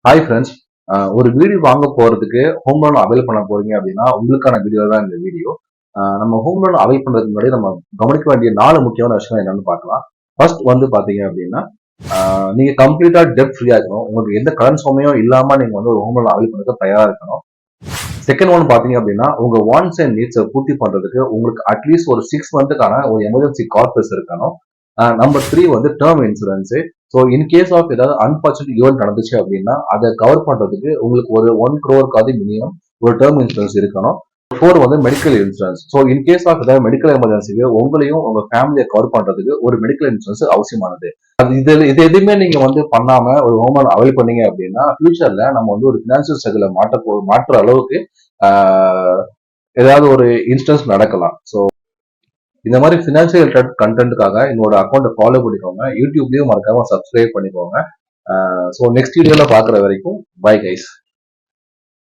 Hi friends. ஒரு வீடு வாங்க போறதுக்கு ஹோம் லோன் அவைல் பண்ண போறீங்க அப்படின்னா உங்களுக்கான வீடியோ தான் இந்த வீடியோ. நம்ம ஹோம் லோன் அவைல் பண்றதுக்கு முன்னாடி நம்ம கவனிக்க வேண்டிய 4 முக்கியமான விஷயம் என்னன்னு பார்க்கலாம். ஃபர்ஸ்ட் வந்து பாத்தீங்க அப்படின்னா நீங்க கம்ப்ளீட்டா டெப்ட் ஃப்ரீயா இருக்கணும். உங்களுக்கு எந்த கடன் சுமையும் இல்லாம நீங்க வந்து ஒரு ஹோம் லோன் அவைல் பண்றதுக்கு தயாரா இருக்கணும். செகண்ட் ஒன் பாத்தீங்க அப்படின்னா உங்க வாண்ட்ஸ் அண்ட் நீட்ஸை பூர்த்தி பண்றதுக்கு உங்களுக்கு அட்லீஸ்ட் ஒரு 6 மந்த்துக்கான ஒரு எமர்ஜென்சி கார்பஸ் இருக்கணும். நம்பர் 3 வந்து term insurance. So in case of ஏதாவது அன்பார்ச்சுனேட் ஈவெண்ட் நடந்துச்சு அப்படின்னா அதை கவர் பண்றதுக்கு உங்களுக்கு ஒரு 1 crore மினிமம் ஒரு டேர்ம் இன்சூரன்ஸ் இருக்கணும். 4 வந்து medical insurance. So in case of ஏதாவது மெடிக்கல் எமர்ஜென்சிக்கு உங்களையும் உங்க ஃபேமிலியை கவர் பண்றதுக்கு ஒரு மெடிக்கல் இன்சூரன்ஸ் அவசியமானது. இது எதுவுமே நீங்க வந்து பண்ணாம ஒரு ஹோம் லோன் அவைல் பண்ணீங்க அப்படின்னா ஃபியூச்சர்ல நம்ம வந்து ஒரு பினான்சியல் ஸ்ட்ரகிள மாற்ற அளவுக்கு ஆஹ், ஏதாவது ஒரு இன்ஸ்டன்ஸ் நடக்கலாம். ஸோ இந்த மாதிரி ஃபினான்சியல் கண்டென்ட்டுக்காக என்னோட அக்கௌண்ட்டை ஃபாலோ பண்ணிக்கோங்க. யூடியூப்லயும் மறக்காம சப்ஸ்கிரைப் பண்ணிக்கோங்க. ஸோ நெக்ஸ்ட் வீடியோல பாக்குற வரைக்கும் பை கைஸ்.